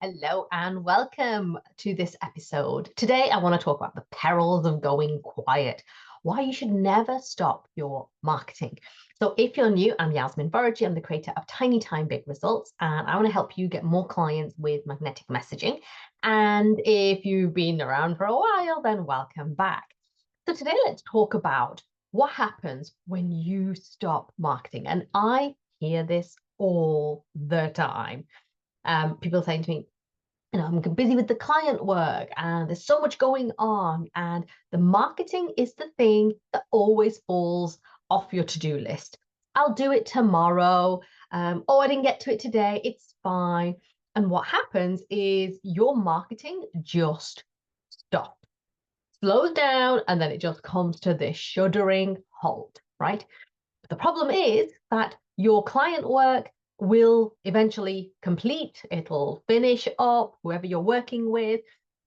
Hello and welcome to this episode. Today, I want to talk about the perils of going quiet, why you should never stop your marketing. So if you're new, I'm Yasmin Vorajee. I'm the creator of Tiny Time Big Results, and I want to help you get more clients with magnetic messaging. And if you've been around for a while, then welcome back. So today, let's talk about what happens when you stop marketing. And I hear this all the time. People saying to me, I'm busy with the client work and there's so much going on, and the marketing is the thing that always falls off your to-do list. I'll do it tomorrow. Oh, I didn't get to it today. It's fine. And what happens is your marketing just stops, slows down, and then it just comes to this shuddering halt, right? But the problem is that your client work will eventually complete, it'll finish up, whoever you're working with.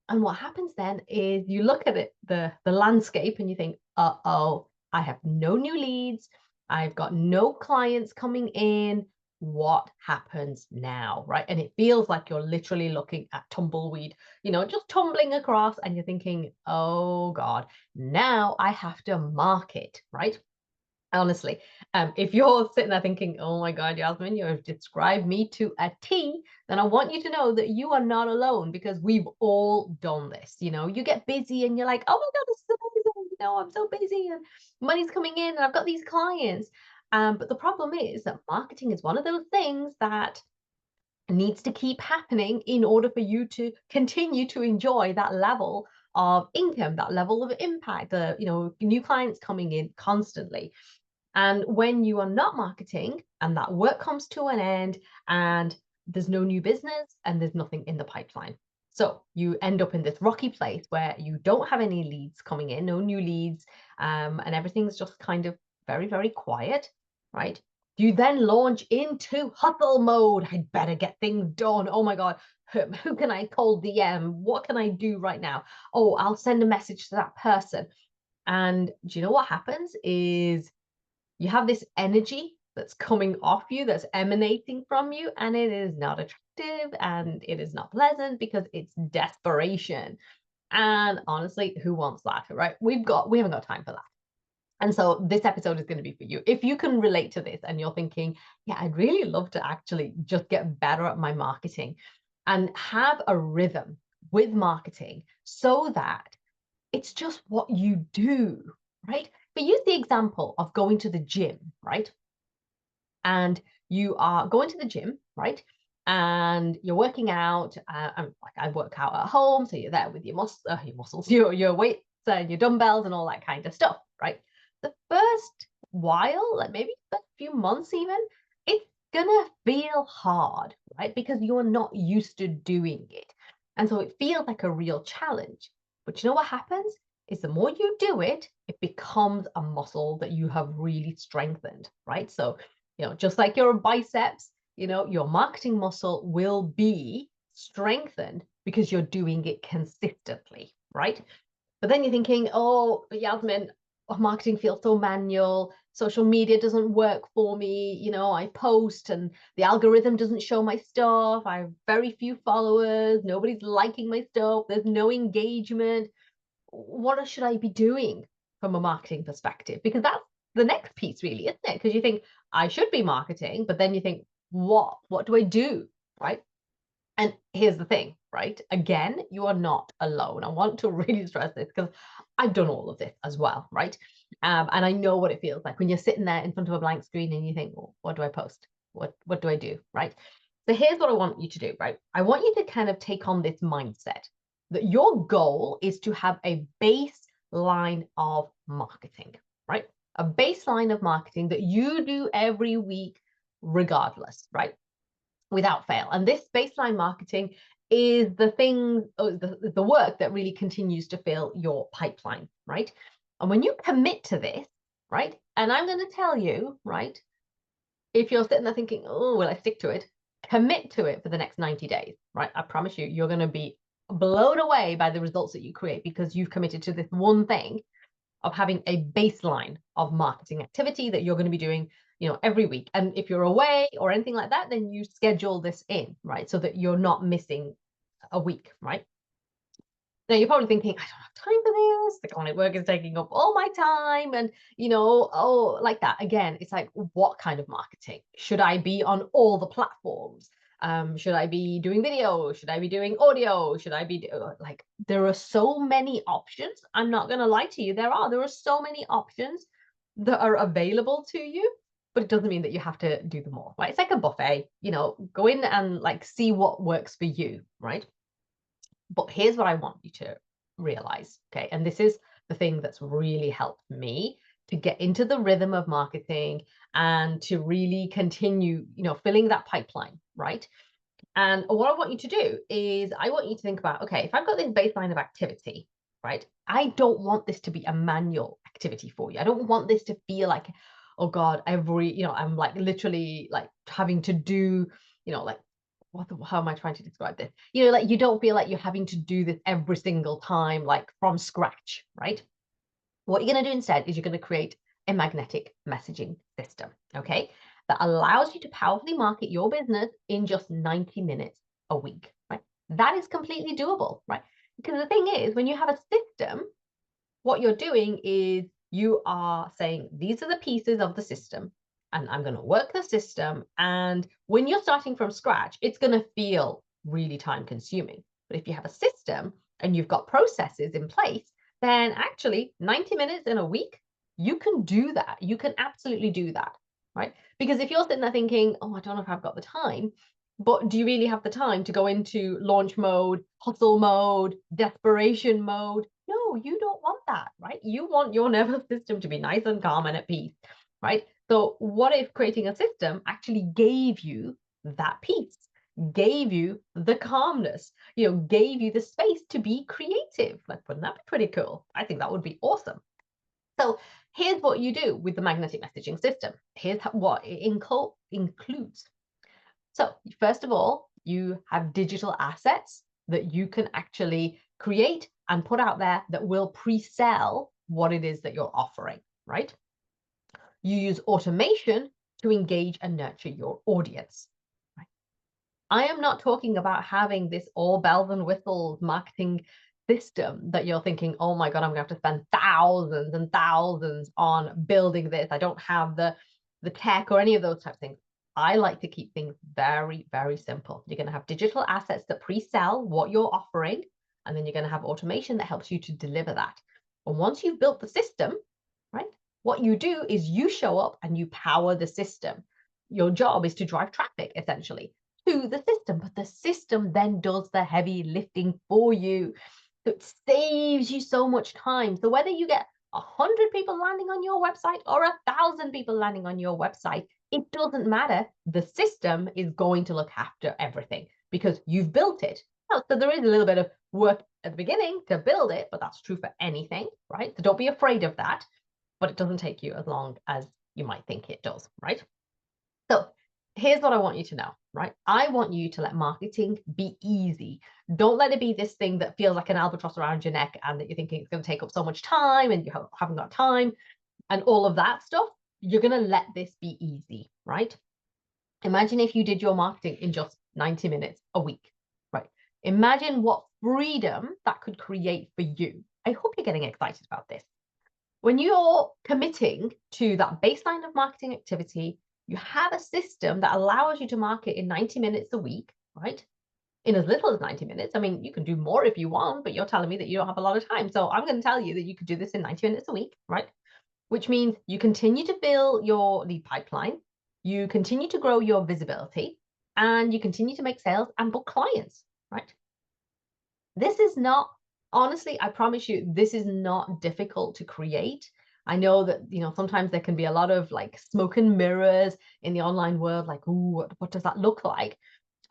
And what happens then is you look at it, the landscape, and you think, uh-oh, I have no new leads, I've got no clients coming in. What happens now, right? And it feels like you're literally looking at tumbleweed, just tumbling across, and you're thinking, oh God, now I have to market, right? Honestly, if you're sitting there thinking, oh my God, Yasmin, you have described me to a T, then I want you to know that you are not alone, because we've all done this. You get busy and you're like, oh my God, this is amazing. I'm so busy and money's coming in and I've got these clients. But the problem is that marketing is one of those things that needs to keep happening in order for you to continue to enjoy that level of income, that level of impact, new clients coming in constantly. And when you are not marketing and that work comes to an end and there's no new business and there's nothing in the pipeline, so you end up in this rocky place where you don't have any leads coming in, no new leads, and everything's just kind of very, very quiet, right? You then launch into hustle mode. I'd better get things done. Oh my God, who can I call DM? What can I do right now? Oh, I'll send a message to that person. And do you know what happens is you have this energy that's coming off you, that's emanating from you, and it is not attractive and it is not pleasant because it's desperation. And honestly, who wants that, right? We haven't got time for that. And so this episode is going to be for you. If you can relate to this and you're thinking, yeah, I'd really love to actually just get better at my marketing and have a rhythm with marketing so that it's just what you do, right? But use the example of going to the gym, right? And you are going to the gym, right? And you're working out. And like I work out at home, so you're there with your muscles, your weights and your dumbbells and all that kind of stuff, right? The first while, like maybe a few months even, it's gonna feel hard, right? Because you're not used to doing it. And so it feels like a real challenge. But you know what happens is the more you do it, it becomes a muscle that you have really strengthened, right? So, just like your biceps, your marketing muscle will be strengthened because you're doing it consistently, right? But then you're thinking, oh, Yasmin, marketing feels so manual. Social media doesn't work for me. I post and the algorithm doesn't show my stuff. I have very few followers. Nobody's liking my stuff. There's no engagement. What should I be doing from a marketing perspective? Because that's the next piece, really, isn't it? Because you think I should be marketing, but then you think, what do I do, right? And here's the thing, right? Again, you are not alone. I want to really stress this because I've done all of this as well, right? And I know what it feels like when you're sitting there in front of a blank screen and you think, well, what do I post? What do I do, right? So here's what I want you to do, right? I want you to kind of take on this mindset that your goal is to have a baseline of marketing, right? A baseline of marketing that you do every week, regardless, right? Without fail. And this baseline marketing is the thing, the work that really continues to fill your pipeline, right? And when you commit to this, right? And I'm going to tell you, right? If you're sitting there thinking, oh, will I stick to it? Commit to it for the next 90 days, right? I promise you're going to be blown away by the results that you create because you've committed to this one thing of having a baseline of marketing activity that you're going to be doing, every week. And if you're away or anything like that, then you schedule this in, right? So that you're not missing a week, right? Now you're probably thinking, I don't have time for this. The client work is taking up all my time. And, oh, like that. Again, it's like, what kind of marketing? Should I be on all the platforms? Should I be doing video? Should I be doing audio? Should I be like, there are so many options. I'm not going to lie to you. There are so many options that are available to you, but it doesn't mean that you have to do them all, right? It's like a buffet, go in and like see what works for you, right? But here's what I want you to realize, okay? And this is the thing that's really helped me to get into the rhythm of marketing and to really continue, filling that pipeline, right? And what I want you to do is I want you to think about, okay, if I've got this baseline of activity, right? I don't want this to be a manual activity for you. I don't want this to feel like, oh God, I'm like literally like having to do, like how am I trying to describe this? Like you don't feel like you're having to do this every single time, like from scratch, right? What you're going to do instead is you're going to create a magnetic messaging system, okay, that allows you to powerfully market your business in just 90 minutes a week, right? That is completely doable, right? Because the thing is, when you have a system, what you're doing is you are saying, these are the pieces of the system, and I'm going to work the system. And when you're starting from scratch, it's going to feel really time consuming. But if you have a system and you've got processes in place, then actually 90 minutes in a week, you can do that. You can absolutely do that, right? Because if you're sitting there thinking, oh, I don't know if I've got the time, but do you really have the time to go into launch mode, hustle mode, desperation mode? No, you don't want that, right? You want your nervous system to be nice and calm and at peace, right? So what if creating a system actually gave you that peace, gave you the calmness, gave you the space to be creative? Like, wouldn't that be pretty cool? I think that would be awesome. So here's what you do with the magnetic messaging system. Here's what it includes. So first of all, you have digital assets that you can actually create and put out there that will pre-sell what it is that you're offering, right? You use automation to engage and nurture your audience. Right? I am not talking about having this all bells and whistles marketing system that you're thinking, oh my God, I'm gonna have to spend thousands and thousands on building this. I don't have the tech or any of those types of things. I like to keep things very, very simple. You're going to have digital assets that pre-sell what you're offering, and then you're going to have automation that helps you to deliver that. And once you've built the system, right, what you do is you show up and you power the system. Your job is to drive traffic, essentially, to the system, but the system then does the heavy lifting for you. So it saves you so much time. So whether you get 100 people landing on your website or 1,000 people landing on your website, it doesn't matter. The system is going to look after everything because you've built it. So there is a little bit of work at the beginning to build it, but that's true for anything, right? So don't be afraid of that, but it doesn't take you as long as you might think it does, right? So here's what I want you to know, right? I want you to let marketing be easy. Don't let it be this thing that feels like an albatross around your neck and that you're thinking it's going to take up so much time and you haven't got time and all of that stuff. You're going to let this be easy, right? Imagine if you did your marketing in just 90 minutes a week, right? Imagine what freedom that could create for you. I hope you're getting excited about this. When you're committing to that baseline of marketing activity, you have a system that allows you to market in 90 minutes a week, right? In as little as 90 minutes. I mean, you can do more if you want, but you're telling me that you don't have a lot of time. So I'm going to tell you that you could do this in 90 minutes a week, right? Which means you continue to fill your lead pipeline, you continue to grow your visibility, and you continue to make sales and book clients, right? This is not, honestly, I promise you, this is not difficult to create. I know that, sometimes there can be a lot of like smoke and mirrors in the online world, like, ooh, what does that look like?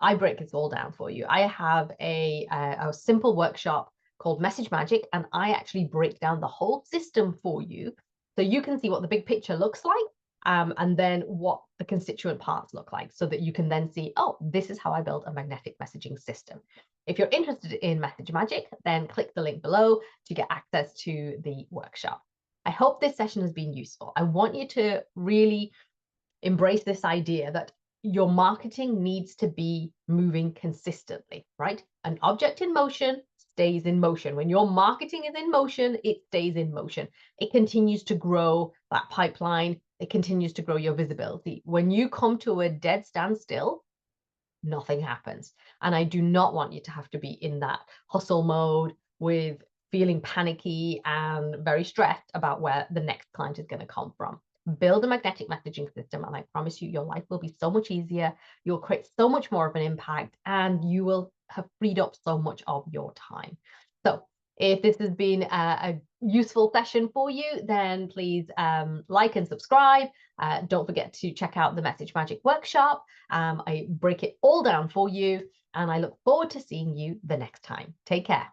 I break this all down for you. I have a simple workshop called Message Magic, and I actually break down the whole system for you so you can see what the big picture looks like, and then what the constituent parts look like, so that you can then see, oh, this is how I build a magnetic messaging system. If you're interested in Message Magic, then click the link below to get access to the workshop. I hope this session has been useful. I want you to really embrace this idea that your marketing needs to be moving consistently, right? An object in motion stays in motion. When your marketing is in motion, it stays in motion. It continues to grow that pipeline. It continues to grow your visibility. When you come to a dead standstill, nothing happens. And I do not want you to have to be in that hustle mode with feeling panicky and very stressed about where the next client is going to come from. Build a magnetic messaging system, and I promise you, your life will be so much easier. You'll create so much more of an impact, and you will have freed up so much of your time. So if this has been a useful session for you, then please like and subscribe. Don't forget to check out the Message Magic Workshop. I break it all down for you, and I look forward to seeing you the next time. Take care.